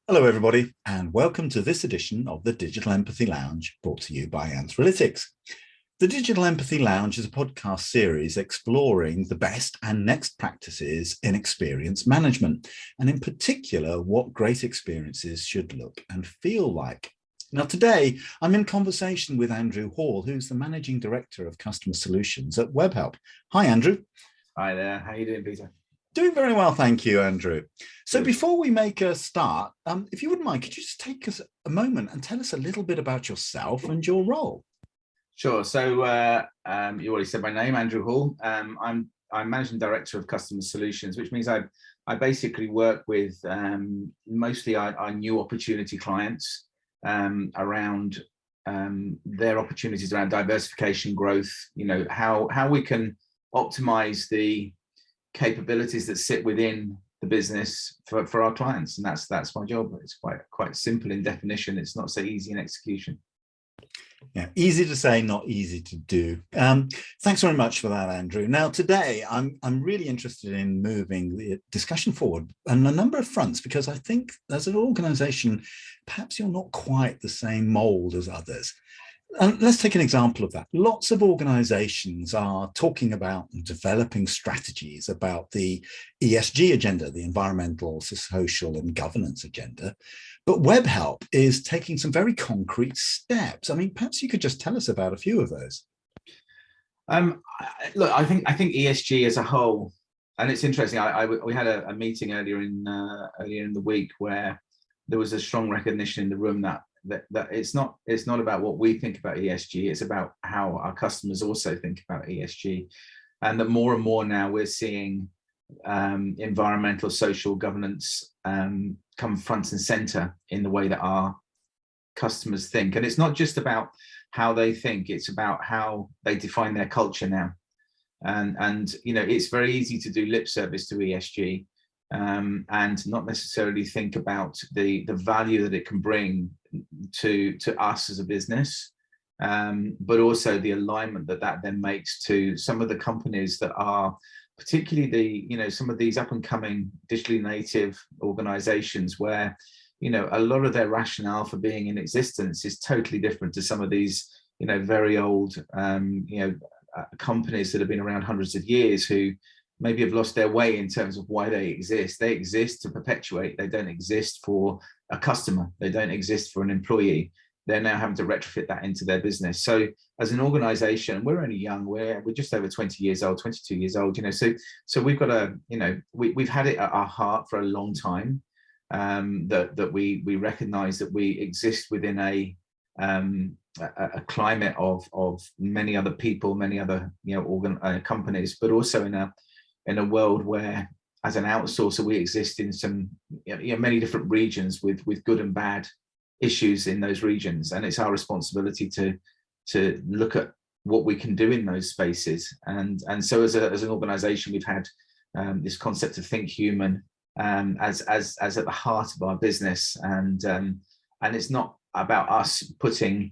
Hello, everybody, and welcome to this edition of the Digital Empathy Lounge, brought to you by Anthralytics. The Digital Empathy Lounge is a podcast series exploring the best and next practices in experience management, and in particular, what great experiences should look and feel like. Now, today, I'm in conversation with Andrew Hall, who's the Managing Director of Customer Solutions at Webhelp. Hi, Andrew. Hi there. How are you doing, Peter? Doing very well, thank you, Andrew. So before we make a start, if you wouldn't mind, could you just take us a moment and tell us a little bit about yourself and your role? Sure. So you already said my name, Andrew Hall. I'm Managing Director of Customer Solutions, which means I basically work with mostly our new opportunity clients around their opportunities around diversification, growth. You know, how we can optimize the capabilities that sit within the business for our clients, and that's my job. It's quite simple in definition. It's not so easy in execution. Yeah, easy to say, not easy to do. Thanks very much for that, Andrew. Now, today, I'm really interested in moving the discussion forward on a number of fronts, because I think as an organization, perhaps you're not quite the same mold as others. Let's take an example of that. Lots of organizations are talking about and developing strategies about the ESG agenda, the environmental, social, and governance agenda. But Webhelp is taking some very concrete steps. I mean, perhaps you could just tell us about a few of those. Look, I think ESG as a whole, and it's interesting. We had a meeting earlier in the week where there was a strong recognition in the room that it's not about what we think about ESG, it's about how our customers also think about ESG. And that more and more now we're seeing environmental, social, governance come front and center in the way that our customers think. And it's not just about how they think, it's about how they define their culture now. And you know, it's very easy to do lip service to ESG and not necessarily think about the value that it can bring to us as a business, but also the alignment that then makes to some of the companies that are particularly some of these up and coming digitally native organizations where, you know, a lot of their rationale for being in existence is totally different to some of these, you know, very old, companies that have been around hundreds of years who maybe have lost their way in terms of why they exist. They exist to perpetuate. They don't exist for a customer. They don't exist for an employee. They're now having to retrofit that into their business. So as an organization, we're only young. We're just over 20 years old, 22 years old, you know, so we've got a, you know, we've had it at our heart for a long time, that we recognize that we exist within a climate of many other people, many other, you know, companies, but also in a world where, as an outsourcer, we exist in some, you know, many different regions with good and bad issues in those regions, and it's our responsibility to look at what we can do in those spaces. And so as an organization, we've had this concept of think human as at the heart of our business, and it's not about us putting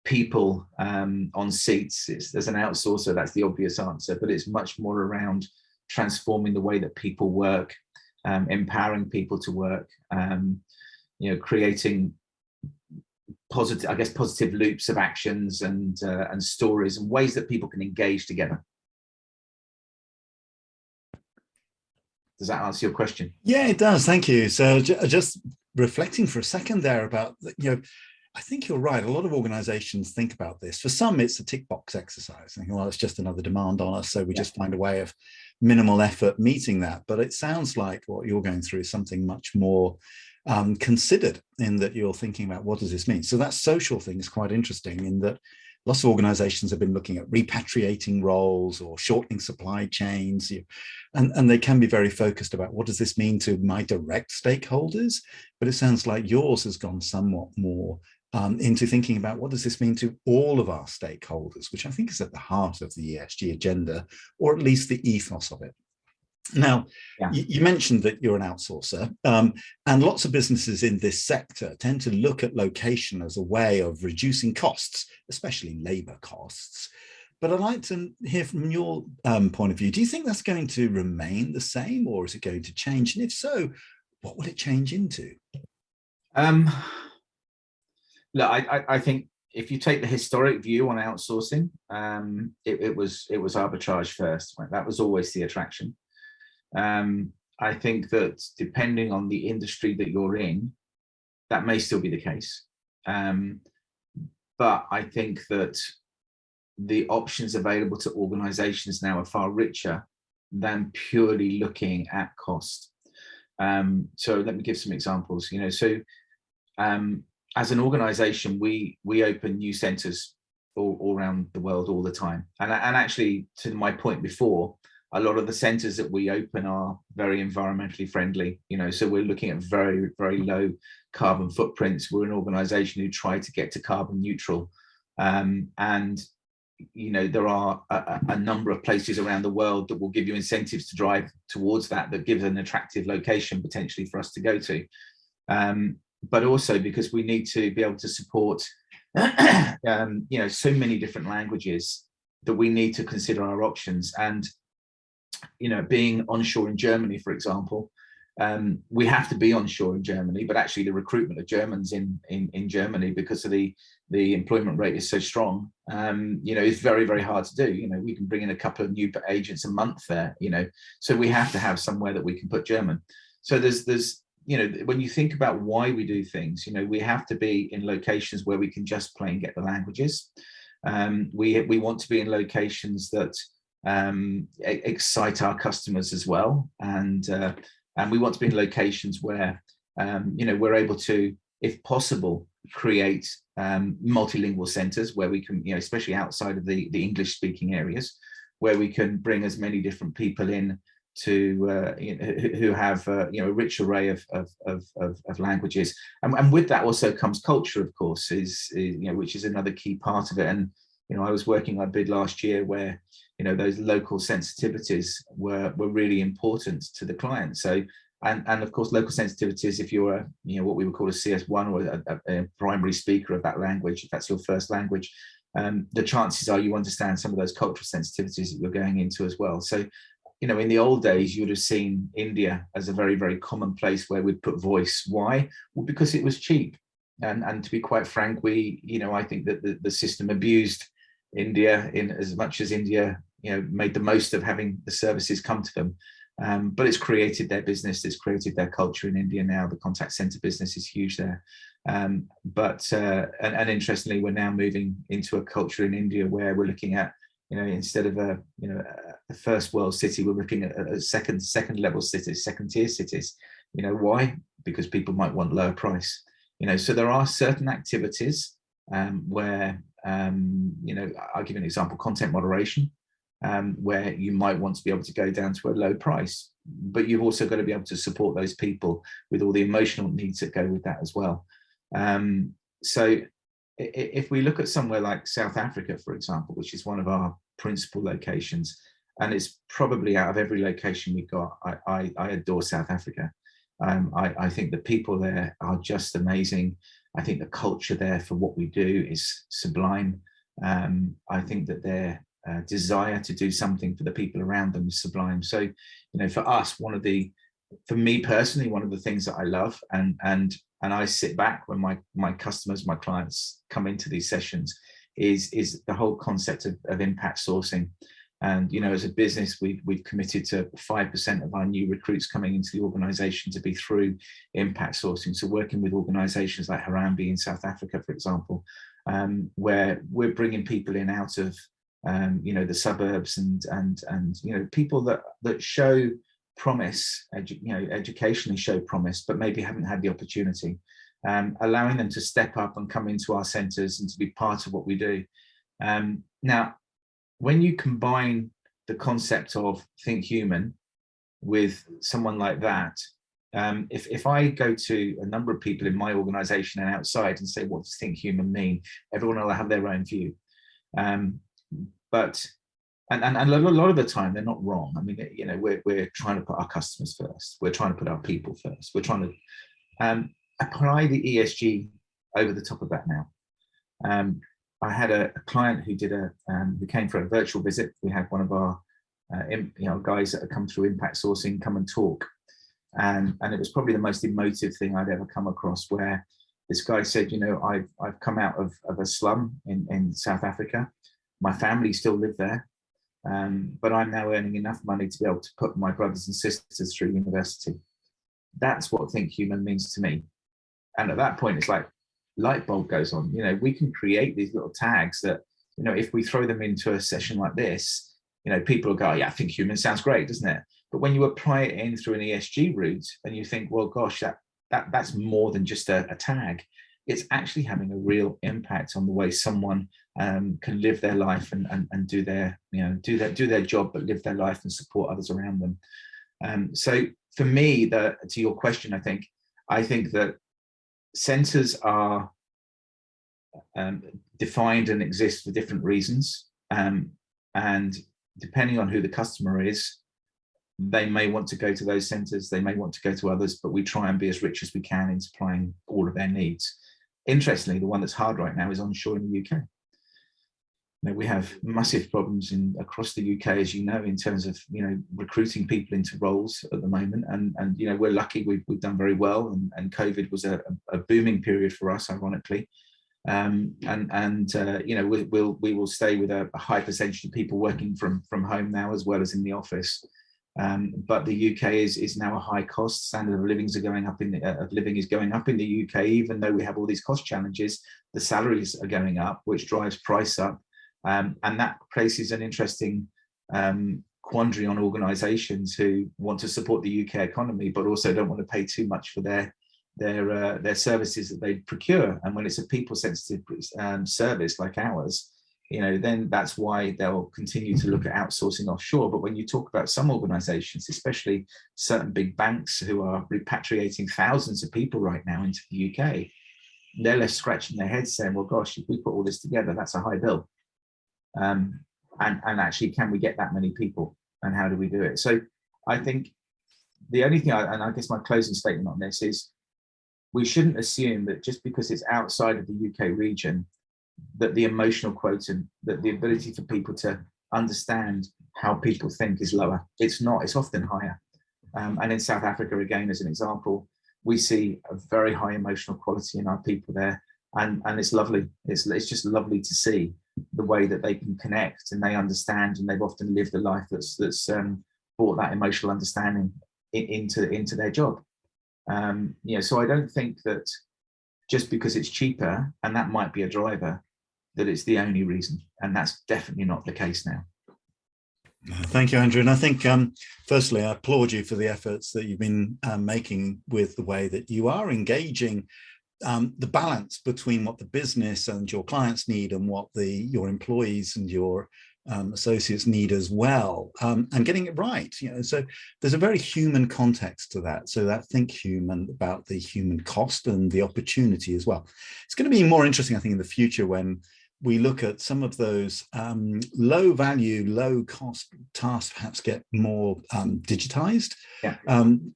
people on seats. There's an outsourcer, that's the obvious answer, but it's much more around transforming the way that people work, empowering people to work, you know, creating positive loops of actions and stories and ways that people can engage together. Does that answer your question? Yeah, it does. Thank you. So just reflecting for a second there about, you know, I think you're right. A lot of organizations think about this. For some, it's a tick box exercise. Thinking, well, it's just another demand on us, so we just find a way of minimal effort meeting that. But it sounds like what you're going through is something much more considered, in that you're thinking about what does this mean. So that social thing is quite interesting, in that lots of organizations have been looking at repatriating roles or shortening supply chains, and they can be very focused about what does this mean to my direct stakeholders. But it sounds like yours has gone somewhat more into thinking about what does this mean to all of our stakeholders, which I think is at the heart of the ESG agenda, or at least the ethos of it. Now, you mentioned that you're an outsourcer, and lots of businesses in this sector tend to look at location as a way of reducing costs, especially labor costs. But I'd like to hear from your point of view. Do you think that's going to remain the same, or is it going to change? And if so, what will it change into? Um, Look, I think if you take the historic view on outsourcing, it was arbitrage first. Right? That was always the attraction. I think that depending on the industry that you're in, that may still be the case. But I think that the options available to organizations now are far richer than purely looking at cost. So let me give some examples. As an organization, we open new centers all around the world all the time. And actually, to my point before, a lot of the centers that we open are very environmentally friendly. So we're looking at very, very low carbon footprints. We're an organization who try to get to carbon neutral. And there are a number of places around the world that will give you incentives to drive towards that gives an attractive location potentially for us to go to. But also because we need to be able to support, so many different languages that we need to consider our options. And, being onshore in Germany, for example, we have to be onshore in Germany, but actually the recruitment of Germans in Germany, because of the employment rate is so strong, is very, very hard to do. We can bring in a couple of new agents a month there, so we have to have somewhere that we can put German. So there's when you think about why we do things, we have to be in locations where we can just plain get the languages. We want to be in locations that excite our customers as well, and we want to be in locations where we're able to, if possible, create multilingual centers where we can, especially outside of the English speaking areas, where we can bring as many different people in to who have a rich array of languages, and with that also comes culture, of course, which is another key part of it. And I was working on a bid last year where those local sensitivities were really important to the client. So and of course local sensitivities, if you're what we would call a CS1 or a primary speaker of that language, if that's your first language, the chances are you understand some of those cultural sensitivities that you're going into as well. So in the old days, you would have seen India as a very, very common place where we'd put voice. Why? Well, because it was cheap. And to be quite frank, I think that the system abused India in as much as India, made the most of having the services come to them. But it's created their business, it's created their culture in India now. The contact center business is huge there. And interestingly, we're now moving into a culture in India where we're looking at, instead of a first world city, we're looking at a second level cities, second tier cities. Why? Because people might want lower price. So there are certain activities where, I'll give you an example, content moderation, where you might want to be able to go down to a low price, but you've also got to be able to support those people with all the emotional needs that go with that as well. So if we look at somewhere like South Africa, for example, which is one of our principal locations, and it's probably out of every location we've got, I adore South Africa. I think the people there are just amazing. I think the culture there for what we do is sublime. I think that their desire to do something for the people around them is sublime. So, for us, for me personally, one of the things that I love, and I sit back when my customers, my clients come into these sessions, is the whole concept of impact sourcing. And as a business, we've committed to 5% of our new recruits coming into the organization to be through impact sourcing. So working with organizations like Harambee in South Africa, for example, where we're bringing people in out of the suburbs and people that show promise, educationally show promise, but maybe haven't had the opportunity, allowing them to step up and come into our centers and to be part of what we do. Now, when you combine the concept of Think Human with someone like that, if I go to a number of people in my organization and outside and say, what does Think Human mean? Everyone will have their own view. But a lot of the time they're not wrong. I mean, we're trying to put our customers first. We're trying to put our people first. We're trying to apply the ESG over the top of that now. I had a client who who came for a virtual visit. We had one of our guys that have come through impact sourcing come and talk. And it was probably the most emotive thing I'd ever come across, where this guy said, you know, I've come out of a slum in South Africa. My family still live there, but I'm now earning enough money to be able to put my brothers and sisters through university. That's what Think Human means to me. And at that point, it's like light bulb goes on. You know, we can create these little tags that, you know, if we throw them into a session like this, you know, people will go, yeah, Think Human sounds great, doesn't it? But when you apply it in through an ESG route and you think, well, gosh, that's more than just a tag. It's actually having a real impact on the way someone can live their life and do their, you know, do their job, but live their life and support others around them. So for me, to your question, I think that centers are defined and exist for different reasons. And depending on who the customer is, they may want to go to those centers, they may want to go to others, but we try and be as rich as we can in supplying all of their needs. Interestingly, the one that's hard right now is onshore in the UK. You know, we have massive problems across the UK, as you know, in terms of, you know, recruiting people into roles at the moment. And you know, we're lucky, we've done very well, and COVID was a booming period for us, ironically. You know, we will stay with a high percentage of people working from home now, as well as in the office. But the UK is now a high cost. Standard of living is going up in the UK, even though we have all these cost challenges. The salaries are going up, which drives price up, and that places an interesting quandary on organisations who want to support the UK economy, but also don't want to pay too much for their services that they procure. And when it's a people-sensitive service like ours, you know, then that's why they'll continue to look at outsourcing offshore. But when you talk about some organizations, especially certain big banks who are repatriating thousands of people right now into the UK, they're left scratching their heads saying, well, gosh, if we put all this together, that's a high bill. And actually, can we get that many people? And how do we do it? So I think the only thing, and I guess my closing statement on this is, we shouldn't assume that just because it's outside of the UK region, that the emotional quotient, that the ability for people to understand how people think is lower. It's not, it's often higher. And in South Africa, again, as an example, we see a very high emotional quality in our people there. And it's lovely. It's just lovely to see the way that they can connect and they understand, and they've often lived a life that's brought that emotional understanding into their job. You know, so I don't think that just because it's cheaper, and that might be a driver, that it's the only reason, and that's definitely not the case now. Thank you, Andrew. And I think, firstly, I applaud you for the efforts that you've been making with the way that you are engaging the balance between what the business and your clients need and what your employees and your associates need as well, and getting it right. You know, so there's a very human context to that. So that Think Human, about the human cost and the opportunity as well. It's going to be more interesting, I think, in the future when we look at some of those low value, low cost tasks perhaps get more digitized. Yeah.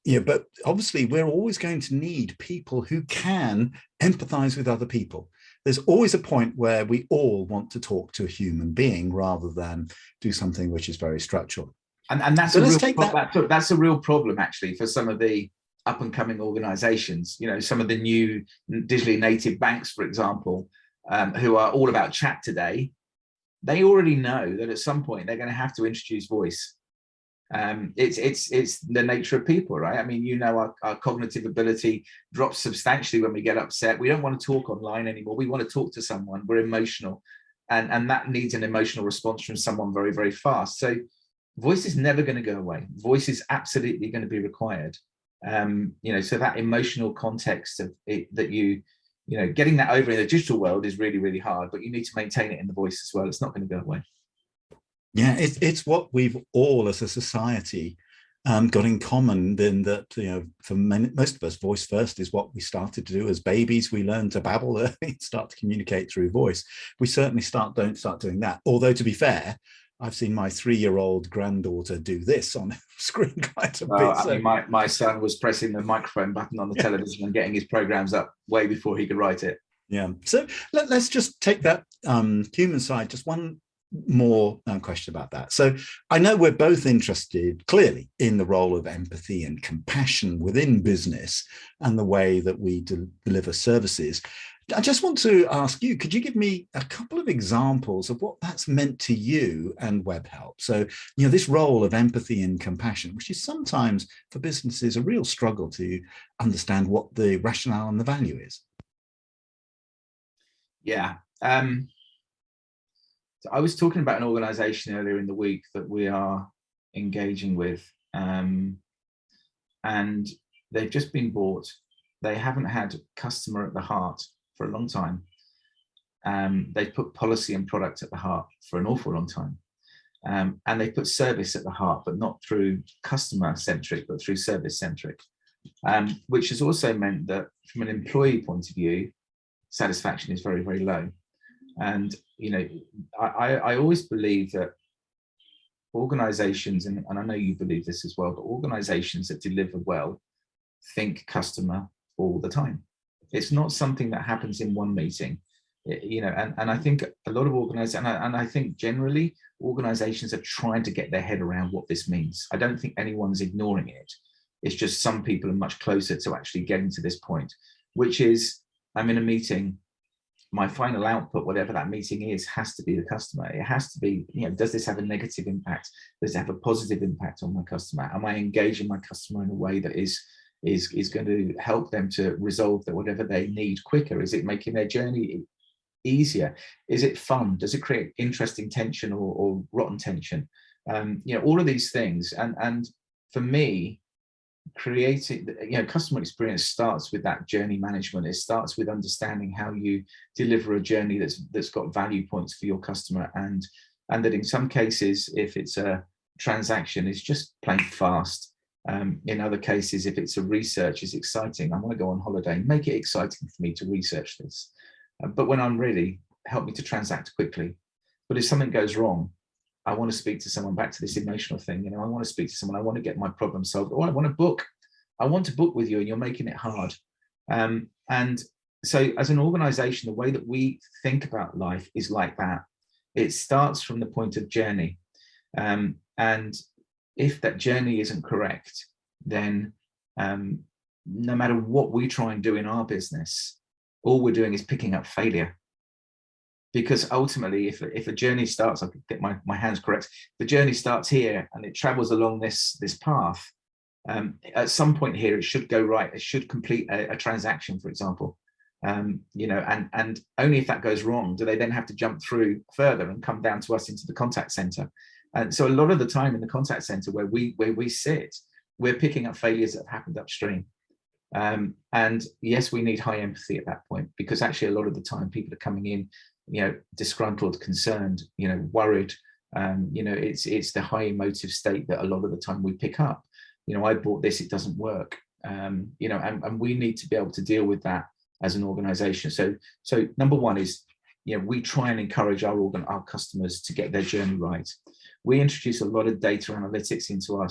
Yeah, but obviously we're always going to need people who can empathize with other people. There's always a point where we all want to talk to a human being rather than do something which is very structural. And that's that's a real problem, actually, for some of the up and coming organizations. You know, some of the new digitally native banks, for example, who are all about chat today, they already know that at some point they're going to have to introduce voice. It's the nature of people, right? I mean, you know, our cognitive ability drops substantially when we get upset. We don't want to talk online anymore. We want to talk to someone. We're emotional, and that needs an emotional response from someone very, very fast. So voice is never going to go away. Voice is absolutely going to be required. You know, so that emotional context of it, that you know, getting that over in the digital world is really, really hard, but you need to maintain it in the voice as well. It's not going to go away. Yeah, it's what we've all as a society got in common, in that, you know, for most of us, voice first is what we started to do as babies. We learn to babble early, start to communicate through voice. We certainly don't start doing that. Although, to be fair, I've seen my 3-year-old granddaughter do this on screen quite a bit. I mean, my son was pressing the microphone button on the television and getting his programs up way before he could write it. Yeah. So let's just take that human side just one more question about that. So I know we're both interested clearly in the role of empathy and compassion within business and the way that we deliver services. I just want to ask you, could you give me a couple of examples of what that's meant to you and WebHelp? So, this role of empathy and compassion, which is sometimes for businesses a real struggle to understand what the rationale and the value is. Yeah. So I was talking about an organization earlier in the week that we are engaging with, and they've just been bought. They haven't had customer at the heart for a long time. They've put policy and product at the heart for an awful long time. And they put service at the heart, but not through customer centric, but through service centric, which has also meant that from an employee point of view, satisfaction is very, very low. And, I always believe that organizations, and I know you believe this as well, but organizations that deliver well think customer all the time. It's not something that happens in one meeting, and I think a lot of organizations, and I think generally organizations are trying to get their head around what this means. I don't think anyone's ignoring it. It's just some people are much closer to actually getting to this point, which is, I'm in a meeting, my final output, whatever that meeting is, has to be the customer. It has to be, does this have a negative impact? Does it have a positive impact on my customer? Am I engaging my customer in a way that is going to help them to resolve whatever they need quicker? Is it making their journey easier? Is it fun? Does it create interesting tension or rotten tension? All of these things. And for me, creating, customer experience starts with that journey management. It starts with understanding how you deliver a journey that's got value points for your customer, and that in some cases, if it's a transaction, it's just plain fast. In other cases, if it's a research, it's exciting. I want to go on holiday, make it exciting for me to research this. But when I'm ready, help me to transact quickly. But if something goes wrong, I want to speak to someone, back to this emotional thing. I want to speak to someone. I want to get my problem solved. Or I want to book. I want to book with you, and you're making it hard. And so as an organization, the way that we think about life is like that. It starts from the point of journey. And if that journey isn't correct, then no matter what we try and do in our business, all we're doing is picking up failure. Because ultimately, if a journey starts, I could get my hands correct, the journey starts here and it travels along this path. At some point here, it should go right. It should complete a transaction, for example. And only if that goes wrong do they then have to jump through further and come down to us into the contact center. And so a lot of the time in the contact center where we sit, we're picking up failures that have happened upstream. And yes, we need high empathy at that point, because actually a lot of the time people are coming in, disgruntled, concerned, worried. It's the high emotive state that a lot of the time we pick up. I bought this, it doesn't work. And we need to be able to deal with that as an organization. So number one is, we try and encourage our customers to get their journey right. We introduce a lot of data analytics into our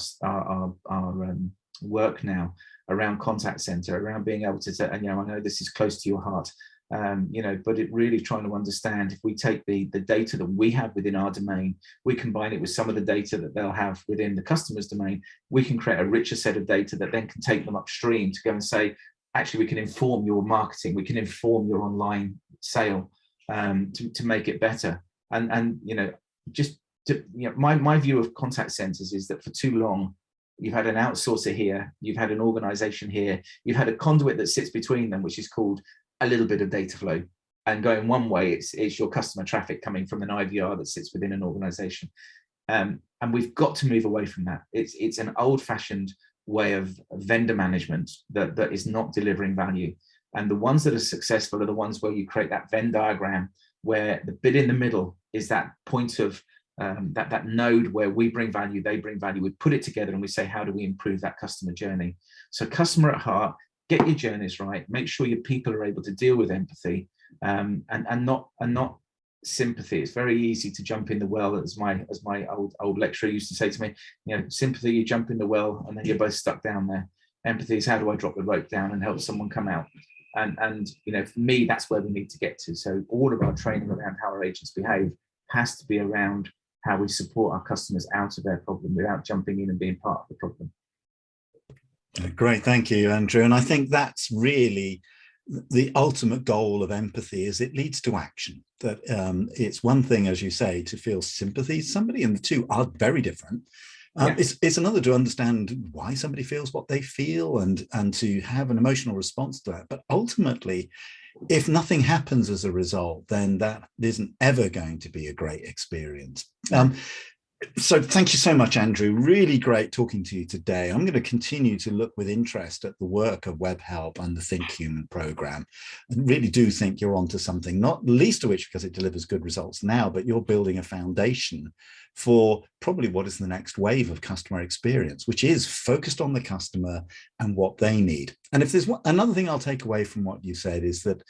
work now around contact center, around being able to say, and I know this is close to your heart, but it really trying to understand, if we take the data that we have within our domain, we combine it with some of the data that they'll have within the customer's domain, we can create a richer set of data that then can take them upstream to go and say, actually, we can inform your marketing, we can inform your online sale to make it better. And my view of contact centers is that for too long, you've had an outsourcer here, you've had an organization here, you've had a conduit that sits between them, which is called a little bit of data flow. And going one way, it's your customer traffic coming from an IVR that sits within an organization. And we've got to move away from that. It's an old-fashioned way of vendor management that is not delivering value. And the ones that are successful are the ones where you create that Venn diagram, where the bit in the middle is that point of that node where we bring value, they bring value. We put it together and we say, how do we improve that customer journey? So customer at heart, get your journeys right, make sure your people are able to deal with empathy and not sympathy. It's very easy to jump in the well, as my old lecturer used to say to me, sympathy, you jump in the well and then you're both stuck down there. Empathy is, how do I drop the rope down and help someone come out? And for me, that's where we need to get to. So all of our training around how our agents behave has to be around how we support our customers out of their problem without jumping in and being part of the problem. Great, thank you, Andrew. And I think that's really the ultimate goal of empathy, is it leads to action. That it's one thing, as you say, to feel sympathy for somebody, and the two are very different. It's another to understand why somebody feels what they feel and to have an emotional response to that. But ultimately, if nothing happens as a result, then that isn't ever going to be a great experience. So thank you so much, Andrew. Really great talking to you today. I'm going to continue to look with interest at the work of WebHelp and the Think Human program. I really do think you're onto something, not least of which because it delivers good results now, but you're building a foundation for probably what is the next wave of customer experience, which is focused on the customer and what they need. And if there's another thing I'll take away from what you said is that,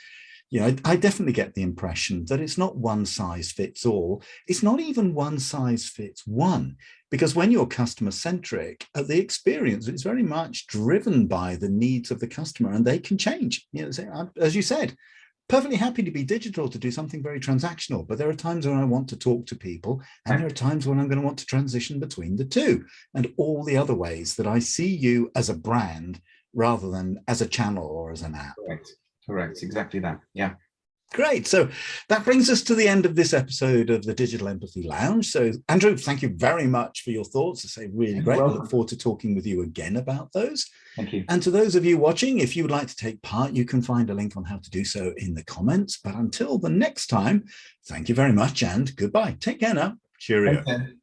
I definitely get the impression that it's not one size fits all. It's not even one size fits one, because when you're customer centric, the experience is very much driven by the needs of the customer, and they can change. As you said, perfectly happy to be digital to do something very transactional, but there are times when I want to talk to people, and there are times when I'm going to want to transition between the two, and all the other ways that I see you as a brand rather than as a channel or as an app. Correct, exactly that. Yeah. Great. So that brings us to the end of this episode of the Digital Empathy Lounge. So Andrew, thank you very much for your thoughts. I say really great. I look forward to talking with you again about those. Thank you. And to those of you watching, if you would like to take part, you can find a link on how to do so in the comments. But until the next time, thank you very much and goodbye. Take care now. Cheerio. Okay.